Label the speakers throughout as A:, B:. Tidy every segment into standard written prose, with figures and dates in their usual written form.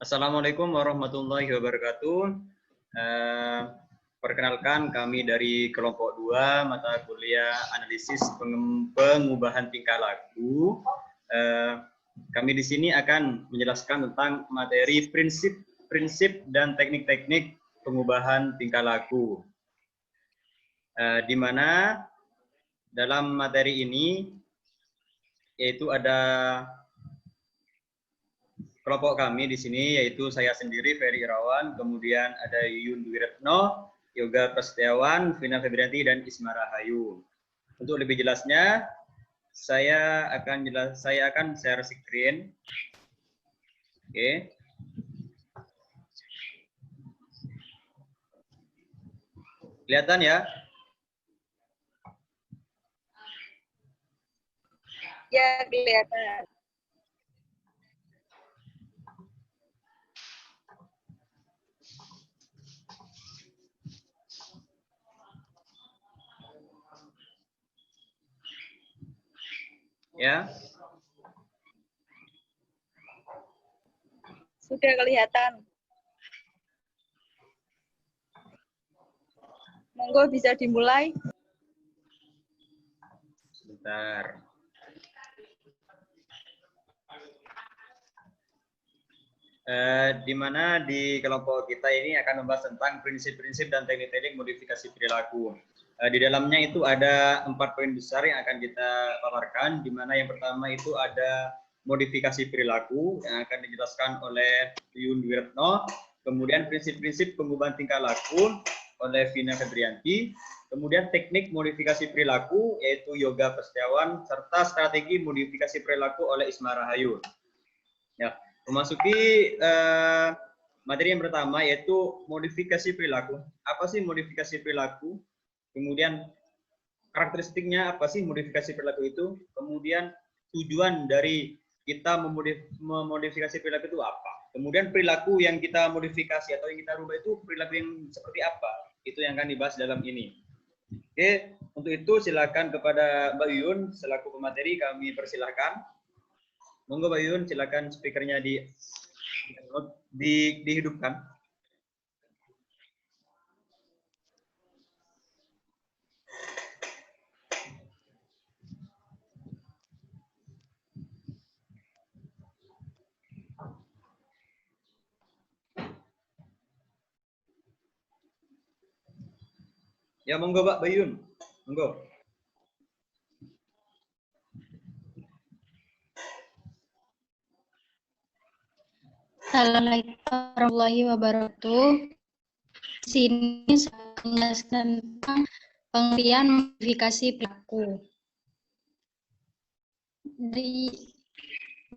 A: Assalamualaikum warahmatullahi wabarakatuh. Eh, Perkenalkan kami dari kelompok 2 mata kuliah analisis pengubahan tingkah laku. Kami di sini akan menjelaskan tentang materi prinsip dan teknik-teknik pengubahan tingkah laku. Di mana dalam materi ini yaitu ada kelompok kami di sini, yaitu saya sendiri Ferry Irawan, kemudian ada Yuyun Dwi Retno, Yoga Prasetyawan, Vina Febrianti, dan Isma Rahayu. Untuk lebih jelasnya, saya akan share screen. Oke. Kelihatan ya?
B: Ya, kelihatan.
A: Ya.
B: Sudah kelihatan. Monggo bisa dimulai.
A: Sebentar. Di mana di kelompok kita ini akan membahas tentang prinsip-prinsip dan teknik-teknik modifikasi perilaku. Di dalamnya itu ada 4 poin besar yang akan kita paparkan, di mana yang pertama itu ada modifikasi perilaku yang akan dijelaskan oleh Yuyun Dwi Retno, kemudian prinsip-prinsip pengubahan tingkah laku oleh Vina Febrianti, kemudian teknik modifikasi perilaku yaitu Yoga Prasetyawan, serta strategi modifikasi perilaku oleh Isma Rahayu. Ya. Memasuki materi yang pertama yaitu modifikasi perilaku. Apa sih modifikasi perilaku? Kemudian karakteristiknya apa sih modifikasi perilaku itu? Kemudian tujuan dari kita memodifikasi perilaku itu apa? Kemudian perilaku yang kita modifikasi atau yang kita rubah itu perilaku yang seperti apa? Itu yang akan dibahas dalam ini. Oke, untuk itu silakan kepada Mbak Yun selaku pemateri kami persilahkan. Monggo Mbak Yun, silakan speakernya dihidupkan. Ya monggo Mbak Yun, monggo.
C: Assalamualaikum warahmatullahi wabarakatuh. Di sini saya menjelaskan tentang pengertian modifikasi perilaku. Dari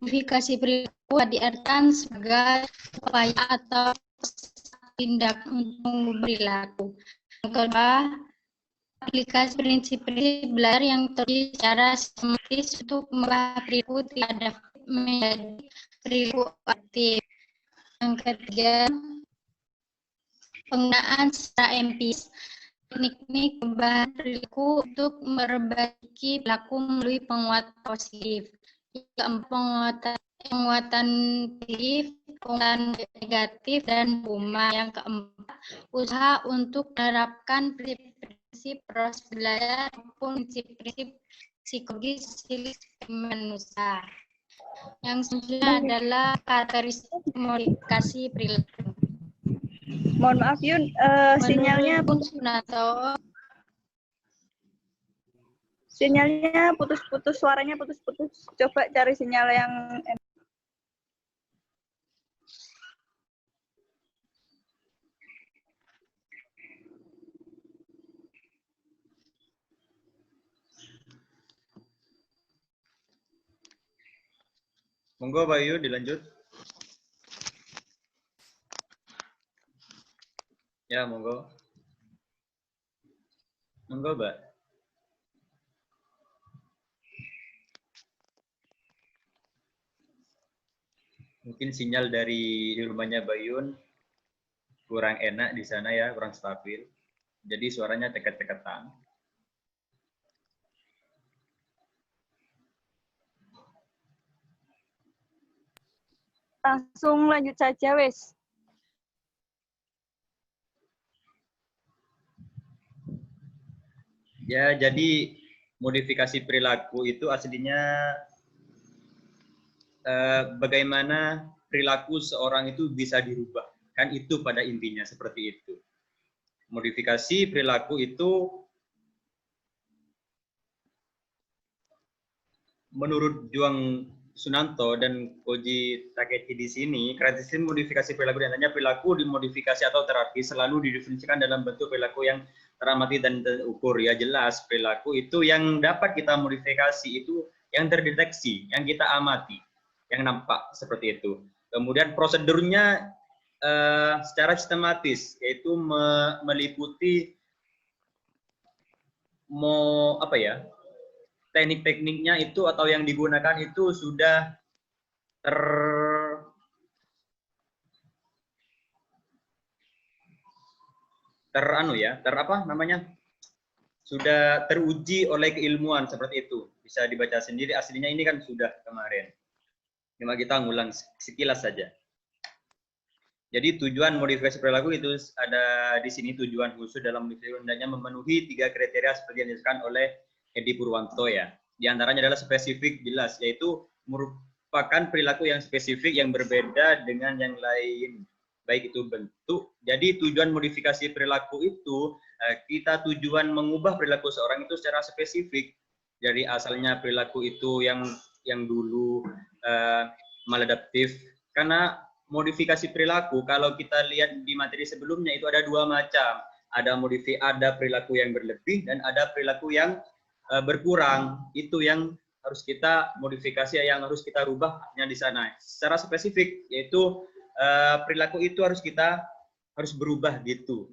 C: modifikasi perilaku diartikan sebagai upaya atau tindakan untuk mengubah perilaku. Yang kedua, aplikasi prinsip-prinsip belajar yang terjadi secara sistematis untuk mengubah perilaku tidak dapat menjadi perilaku aktif. Yang ketiga, penggunaan secara empiris teknik perubahan perilaku untuk memperbaiki perilaku melalui penguatan positif. Yang keempat, penguatan positif, penguatan negatif, dan hukuman. Yang keempat, usaha untuk menerapkan prinsip proses belajar maupun prinsip-prinsip psikologis manusia. Yang selanjutnya adalah karakteristik modifikasi perilaku.
B: Mohon maaf Yun, sinyalnya putus-putus, suaranya putus-putus. Coba cari sinyal yang
A: Monggo Mbak Yun dilanjut. Ya monggo. Monggo Mbak. Mungkin sinyal dari rumahnya Mbak Yun kurang enak di sana ya, kurang stabil. Jadi suaranya tekat-tekatan.
B: Langsung lanjut saja, wes.
A: Ya, jadi modifikasi perilaku itu aslinya bagaimana perilaku seorang itu bisa dirubah. Kan itu pada intinya seperti itu. Modifikasi perilaku itu menurut Juang Sunanto dan Koji Takechi di sini, karakteristik modifikasi perilaku diantaranya perilaku dimodifikasi atau terapi selalu didefinisikan dalam bentuk perilaku yang teramati dan terukur. Ya jelas, perilaku itu yang dapat kita modifikasi itu yang terdeteksi, yang kita amati, yang nampak seperti itu. Kemudian prosedurnya secara sistematis, yaitu meliputi teknik-tekniknya itu atau yang digunakan itu sudah sudah teruji oleh keilmuan seperti itu. Bisa dibaca sendiri, aslinya ini kan sudah kemarin. Cuma kita ngulang sekilas saja. Jadi tujuan modifikasi perilaku itu ada di sini, tujuan khusus dalam modifikasi hendaknya memenuhi 3 kriteria seperti yang disebutkan oleh Edi Purwanto ya. Di antaranya adalah spesifik jelas, yaitu merupakan perilaku yang spesifik yang berbeda dengan yang lain, baik itu bentuk. Jadi tujuan modifikasi perilaku itu kita tujuan mengubah perilaku seorang itu secara spesifik. Dari asalnya perilaku itu yang dulu maladaptif, karena modifikasi perilaku kalau kita lihat di materi sebelumnya itu ada 2 macam. Ada perilaku yang berlebih dan ada perilaku yang berkurang. Itu yang harus kita modifikasi, yang harus kita rubahnya di sana. Secara spesifik yaitu perilaku itu harus berubah gitu.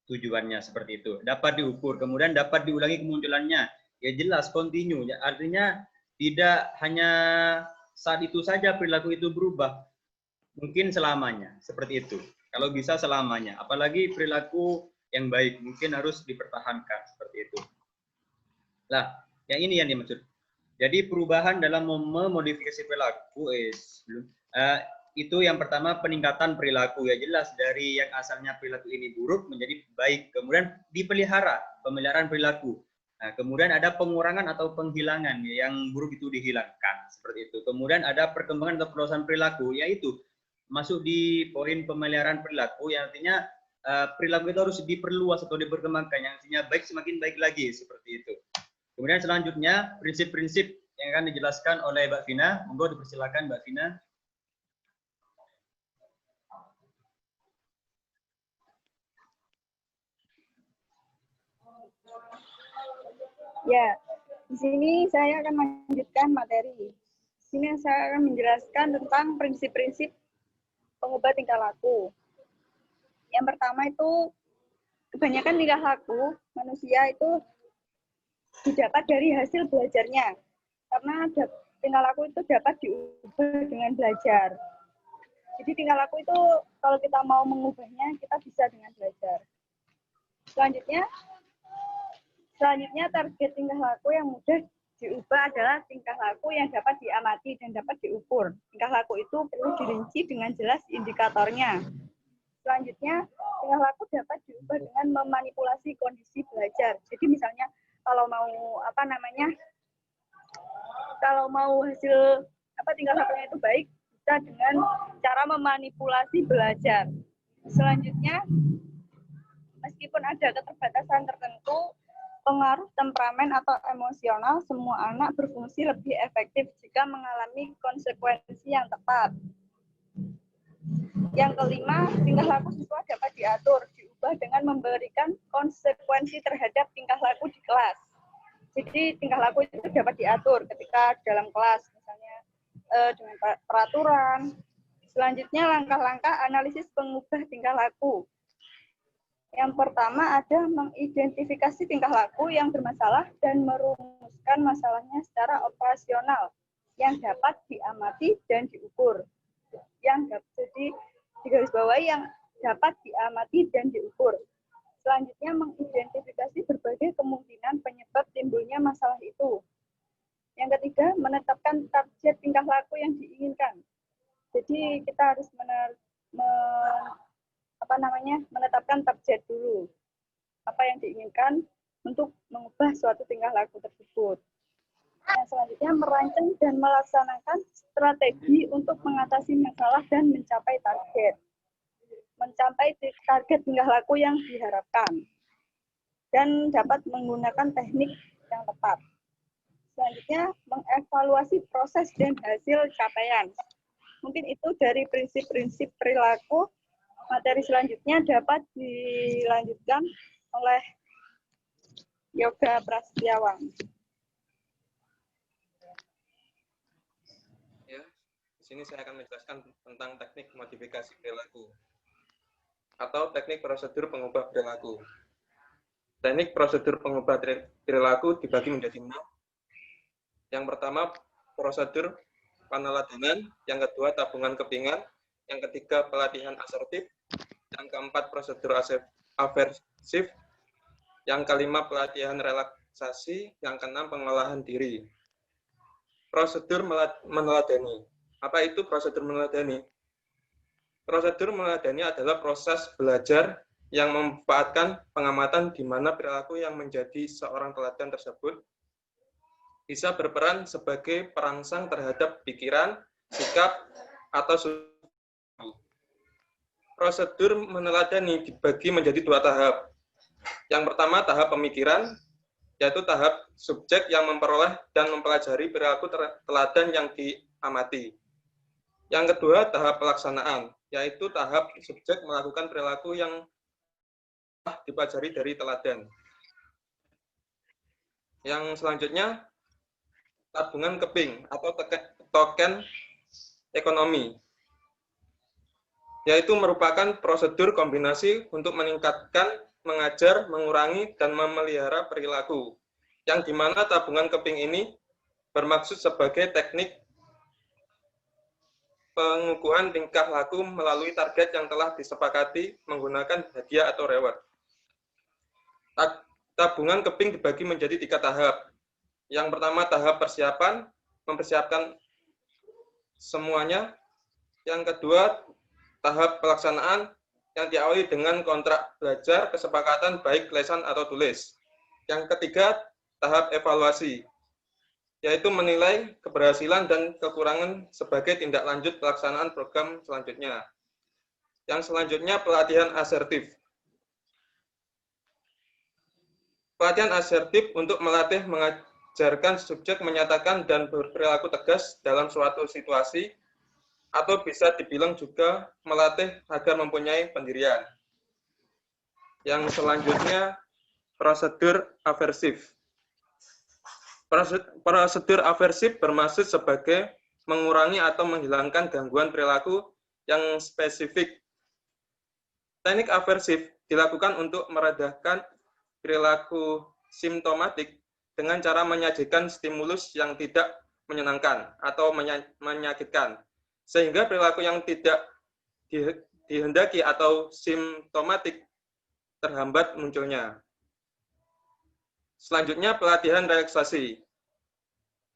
A: Tujuannya seperti itu. Dapat diukur, kemudian dapat diulangi kemunculannya. Ya jelas kontinu. Artinya tidak hanya saat itu saja perilaku itu berubah. Mungkin selamanya, seperti itu. Kalau bisa selamanya. Apalagi perilaku yang baik, mungkin harus dipertahankan, seperti itu. Nah, yang ini yang dimaksud. Jadi perubahan dalam memodifikasi perilaku, itu yang pertama peningkatan perilaku. Ya jelas, dari yang asalnya perilaku ini buruk menjadi baik. Kemudian dipelihara, pemeliharaan perilaku. Nah, kemudian ada pengurangan atau penghilangan, yang buruk itu dihilangkan, seperti itu. Kemudian ada perkembangan atau peluasan perilaku, yaitu masuk di poin pemeliharaan perilaku, yang artinya perilaku itu harus diperluas atau diperkembangkan, yang artinya baik semakin baik lagi, seperti itu. Kemudian selanjutnya prinsip-prinsip yang akan dijelaskan oleh Mbak Vina. Monggo dipersilakan Mbak Vina.
B: Ya, di sini saya akan melanjutkan materi. Di sini saya akan menjelaskan tentang prinsip-prinsip pengubah tingkah laku. Yang pertama itu, kebanyakan tingkah laku manusia itu didapat dari hasil belajarnya. Karena tingkah laku itu dapat diubah dengan belajar. Jadi tingkah laku itu kalau kita mau mengubahnya, kita bisa dengan belajar. Selanjutnya target tingkah laku yang mudah diubah adalah tingkah laku yang dapat diamati dan dapat diukur. Tingkah laku itu perlu dirinci dengan jelas indikatornya. Selanjutnya, tingkah laku dapat diubah dengan memanipulasi kondisi belajar. Jadi misalnya kalau mau hasil tingkah lakunya itu baik, bisa dengan cara memanipulasi belajar. Selanjutnya, meskipun ada keterbatasan tertentu, pengaruh temperamen atau emosional, semua anak berfungsi lebih efektif jika mengalami konsekuensi yang tepat. Yang kelima, tingkah laku siswa dapat diatur, diubah dengan memberikan konsekuensi terhadap tingkah laku di kelas. Jadi tingkah laku itu dapat diatur ketika dalam kelas, misalnya dengan peraturan. Selanjutnya, langkah-langkah analisis pengubah tingkah laku. Yang pertama ada mengidentifikasi tingkah laku yang bermasalah dan merumuskan masalahnya secara operasional yang dapat diamati dan diukur. Jadi digarisbawahi yang dapat diamati dan diukur. Selanjutnya mengidentifikasi berbagai kemungkinan penyebab timbulnya masalah itu. Yang ketiga menetapkan target tingkah laku yang diinginkan. Jadi kita harus menetapkan target dulu. Apa yang diinginkan untuk mengubah suatu tingkah laku tersebut. Yang selanjutnya merancang dan melaksanakan strategi untuk mengatasi masalah dan mencapai target. Mencapai target tingkah laku yang diharapkan. Dan dapat menggunakan teknik yang tepat. Selanjutnya, mengevaluasi proses dan hasil capaian. Mungkin itu dari prinsip-prinsip perilaku. Materi selanjutnya dapat dilanjutkan oleh Yoga Prasetyawan.
D: Ya, di sini saya akan menjelaskan tentang teknik modifikasi perilaku atau teknik prosedur pengubah perilaku. Teknik prosedur pengubah perilaku dibagi menjadi 6. Yang pertama, prosedur peneladanan. Yang kedua, tabungan kepingan. Yang ketiga, pelatihan asertif. Yang keempat, prosedur aversif. Yang kelima, pelatihan relaksasi. Yang keenam, pengolahan diri. Prosedur meneladani. Apa itu prosedur meneladani? Prosedur meneladani adalah proses belajar yang memanfaatkan pengamatan di mana perilaku yang menjadi seorang teladan tersebut bisa berperan sebagai perangsang terhadap pikiran, sikap, atau suatu. Prosedur meneladani dibagi menjadi 2 tahap. Yang pertama, tahap pemikiran, yaitu tahap subjek yang memperoleh dan mempelajari perilaku teladan yang diamati. Yang kedua, tahap pelaksanaan, yaitu tahap subjek melakukan perilaku yang dipelajari dari teladan. Yang selanjutnya, tabungan keping atau token ekonomi, yaitu merupakan prosedur kombinasi untuk meningkatkan, mengajar, mengurangi, dan memelihara perilaku, yang dimana tabungan keping ini bermaksud sebagai teknik pengukuhan tingkah laku melalui target yang telah disepakati menggunakan hadiah atau reward. Tabungan keping dibagi menjadi 3 tahap. Yang pertama, tahap persiapan, mempersiapkan semuanya. Yang kedua, tahap pelaksanaan yang diawali dengan kontrak belajar, kesepakatan baik lesan atau tulis. Yang ketiga, tahap evaluasi, yaitu menilai keberhasilan dan kekurangan sebagai tindak lanjut pelaksanaan program selanjutnya. Yang selanjutnya, pelatihan asertif. Pelatihan asertif untuk melatih mengajarkan subjek menyatakan dan berperilaku tegas dalam suatu situasi, atau bisa dibilang juga melatih agar mempunyai pendirian. Yang selanjutnya, prosedur aversif. Prosedur aversif bermaksud sebagai mengurangi atau menghilangkan gangguan perilaku yang spesifik. Teknik aversif dilakukan untuk meredahkan perilaku simptomatik dengan cara menyajikan stimulus yang tidak menyenangkan atau menyakitkan, sehingga perilaku yang tidak dihendaki atau simptomatik terhambat munculnya. Selanjutnya, pelatihan relaksasi.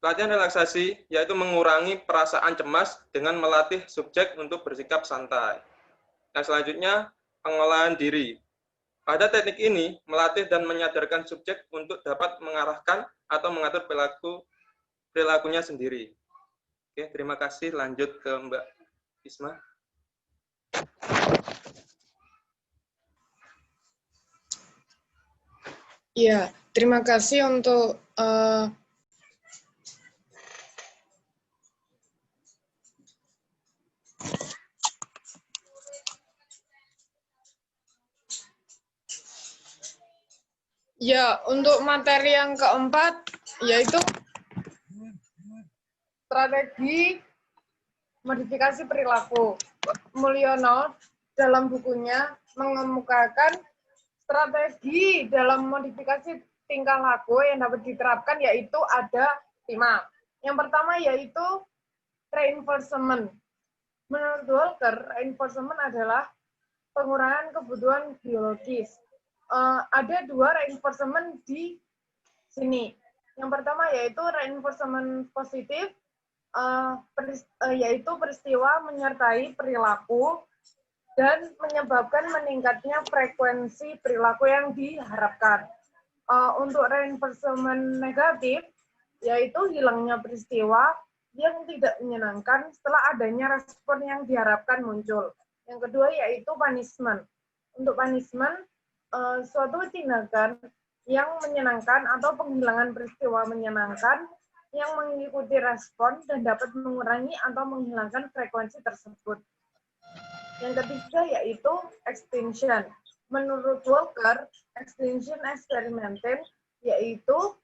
D: Pelatihan relaksasi yaitu mengurangi perasaan cemas dengan melatih subjek untuk bersikap santai. Yang selanjutnya, pengolahan diri. Pada teknik ini, melatih dan menyadarkan subjek untuk dapat mengarahkan atau mengatur perilakunya sendiri. Oke, terima kasih. Lanjut ke Mbak Isma.
E: Ya, terima kasih untuk untuk materi yang keempat, yaitu strategi modifikasi perilaku. Mulyono dalam bukunya mengemukakan strategi dalam modifikasi tingkah laku yang dapat diterapkan yaitu ada 5. Yang pertama yaitu reinforcement. Menurut Walker, reinforcement adalah pengurangan kebutuhan biologis. Ada 2 reinforcement di sini. Yang pertama yaitu reinforcement positif yaitu peristiwa menyertai perilaku dan menyebabkan meningkatnya frekuensi perilaku yang diharapkan. Untuk reinforcement negatif, yaitu hilangnya peristiwa yang tidak menyenangkan setelah adanya respon yang diharapkan muncul. Yang kedua yaitu punishment. Untuk punishment, suatu tindakan yang menyenangkan atau penghilangan peristiwa menyenangkan yang mengikuti respon dan dapat mengurangi atau menghilangkan frekuensi tersebut. Yang ketiga yaitu extinction. Menurut Walker, extinction experimenting yaitu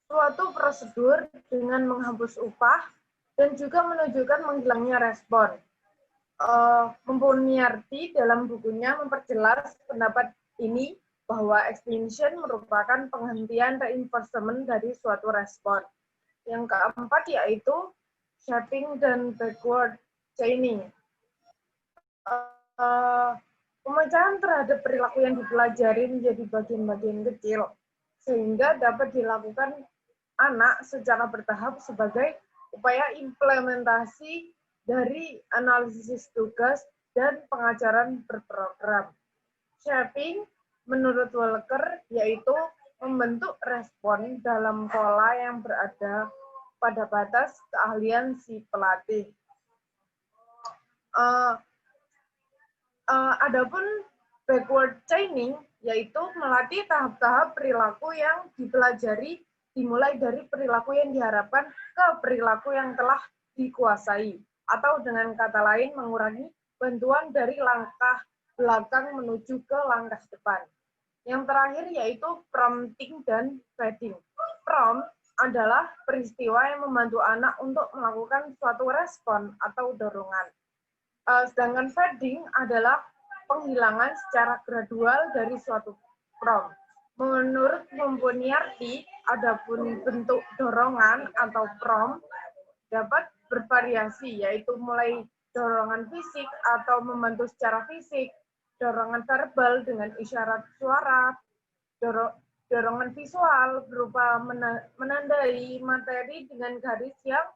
E: suatu prosedur dengan menghapus upah dan juga menunjukkan menghilangnya respon. Mumpuniarti dalam bukunya memperjelas pendapat ini bahwa extinction merupakan penghentian reinforcement dari suatu respon. Yang keempat yaitu shaping dan backward chaining. Pemecahan terhadap perilaku yang dipelajari menjadi bagian-bagian kecil, sehingga dapat dilakukan anak secara bertahap sebagai upaya implementasi dari analisis tugas dan pengajaran berprogram. Shaping, menurut Walker, yaitu membentuk respon dalam pola yang berada pada batas keahlian si pelatih. Adapun backward chaining, yaitu melatih tahap-tahap perilaku yang dipelajari dimulai dari perilaku yang diharapkan ke perilaku yang telah dikuasai, atau dengan kata lain mengurangi bantuan dari langkah belakang menuju ke langkah depan. Yang terakhir yaitu prompting dan feeding. Prompt adalah peristiwa yang membantu anak untuk melakukan suatu respon atau dorongan. Sedangkan feeding adalah penghilangan secara gradual dari suatu prompt. Menurut Mumpuniarti, adapun bentuk dorongan atau prompt dapat bervariasi, yaitu mulai dorongan fisik atau membantu secara fisik, dorongan verbal dengan isyarat suara, dorongan visual berupa menandai materi dengan garis yang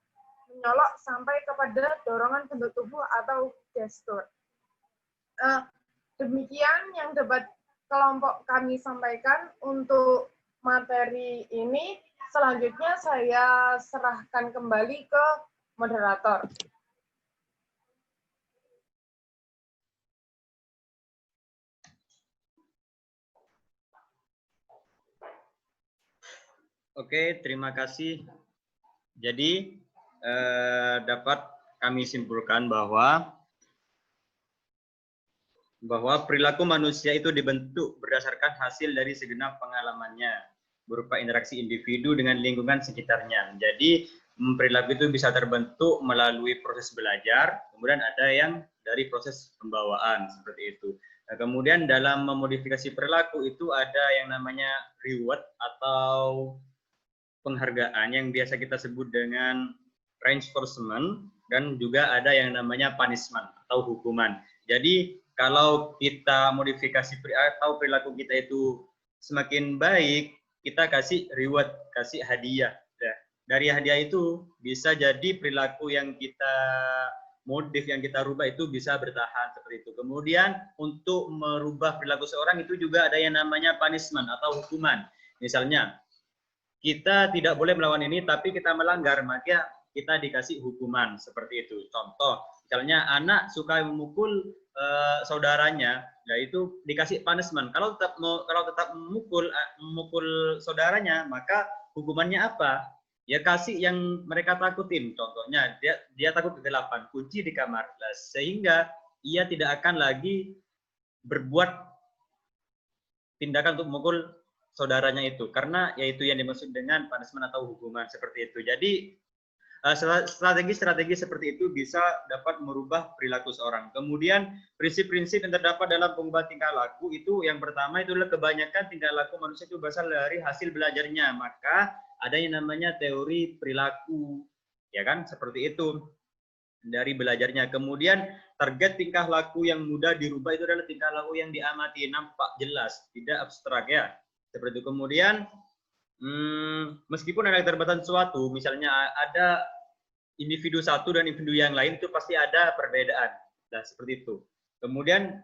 E: menyolok sampai kepada dorongan bentuk tubuh atau gestur. Demikian yang dapat kelompok kami sampaikan untuk materi ini. Selanjutnya saya serahkan kembali ke moderator.
A: Oke, terima kasih. Jadi dapat kami simpulkan bahwa perilaku manusia itu dibentuk berdasarkan hasil dari segenap pengalamannya berupa interaksi individu dengan lingkungan sekitarnya. Jadi perilaku itu bisa terbentuk melalui proses belajar, kemudian ada yang dari proses pembawaan seperti itu. Nah, kemudian dalam memodifikasi perilaku itu ada yang namanya reward atau penghargaan yang biasa kita sebut dengan reinforcement, dan juga ada yang namanya punishment atau hukuman. Jadi kalau kita modifikasi atau perilaku kita itu semakin baik, kita kasih reward, kasih hadiah. Dari hadiah itu bisa jadi perilaku yang kita modif, yang kita rubah itu bisa bertahan seperti itu. Kemudian untuk merubah perilaku seorang itu juga ada yang namanya punishment atau hukuman. Misalnya kita tidak boleh melawan ini, tapi kita melanggar, maka kita dikasih hukuman seperti itu. Contoh, misalnya anak suka memukul saudaranya, yaitu dikasih punishment. Kalau tetap memukul saudaranya, maka hukumannya apa? Ya kasih yang mereka takutin. Contohnya dia takut kegelapan, kunci di kamar, sehingga ia tidak akan lagi berbuat tindakan untuk memukul saudaranya itu, karena yaitu yang dimaksud dengan punishment atau hukuman seperti itu. Jadi strategi-strategi seperti itu bisa dapat merubah perilaku seorang. Kemudian prinsip-prinsip yang terdapat dalam pengubah tingkah laku itu, yang pertama itu adalah kebanyakan tingkah laku manusia itu berasal dari hasil belajarnya, maka ada yang namanya teori perilaku, ya kan, seperti itu dari belajarnya. Kemudian target tingkah laku yang mudah dirubah itu adalah tingkah laku yang diamati, nampak jelas, tidak abstrak ya. Seperti itu. Kemudian meskipun ada keterbatasan suatu, misalnya ada individu satu dan individu yang lain itu pasti ada perbedaan. Nah, seperti itu. Kemudian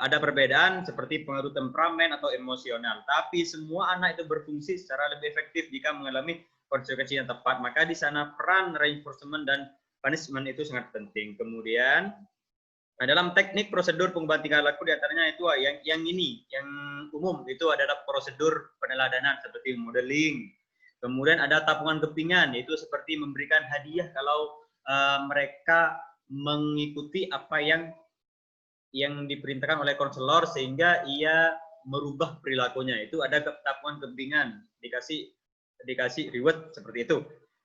A: ada perbedaan seperti pengaruh temperamen atau emosional. Tapi semua anak itu berfungsi secara lebih efektif jika mengalami konsekuensi yang tepat. Maka di sana peran reinforcement dan punishment itu sangat penting. Kemudian dalam teknik prosedur pengubah tingkah laku diantaranya itu yang ini, yang umum itu adalah prosedur peneladanan seperti modeling. Kemudian ada tapungan kepingan, yaitu seperti memberikan hadiah kalau mereka mengikuti apa yang diperintahkan oleh konselor sehingga ia merubah perilakunya. Itu ada tapungan kepingan, dikasih reward seperti itu.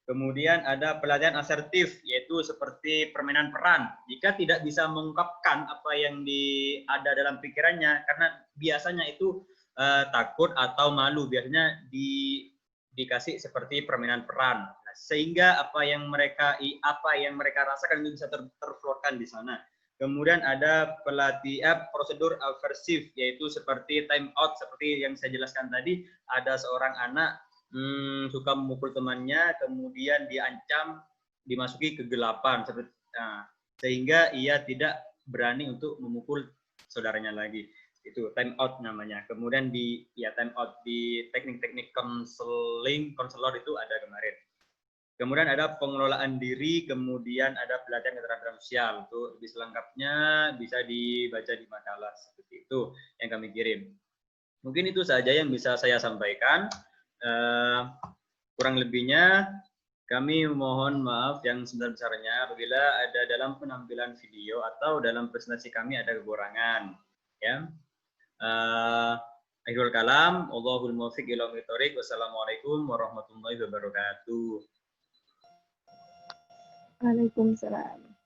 A: Kemudian ada pelatihan asertif, yaitu seperti permainan peran. Jika tidak bisa mengungkapkan apa yang ada dalam pikirannya, karena biasanya itu takut atau malu, biasanya dikasih seperti permainan peran. Nah, sehingga apa yang mereka rasakan itu bisa terflowkan di sana. Kemudian ada prosedur aversif, yaitu seperti time out, seperti yang saya jelaskan tadi. Ada seorang anak suka memukul temannya, kemudian diancam dimasuki kegelapan, sehingga ia tidak berani untuk memukul saudaranya lagi. Itu time out namanya. Kemudian time out di teknik-teknik konselor itu ada kemarin. Kemudian ada pengelolaan diri, kemudian ada pelatihan keterampilan sosial. Untuk lebih selengkapnya bisa dibaca di makalah seperti itu yang kami kirim. Mungkin itu saja yang bisa saya sampaikan. Kurang lebihnya kami mohon maaf yang sebesar-besarnya apabila ada dalam penampilan video atau dalam presentasi kami ada kekurangan. Ya. Akhirul kalam, Allahul muwaffiq ila aqwamit thoriq. Wassalamualaikum warahmatullahi wabarakatuh.
B: Waalaikumsalam.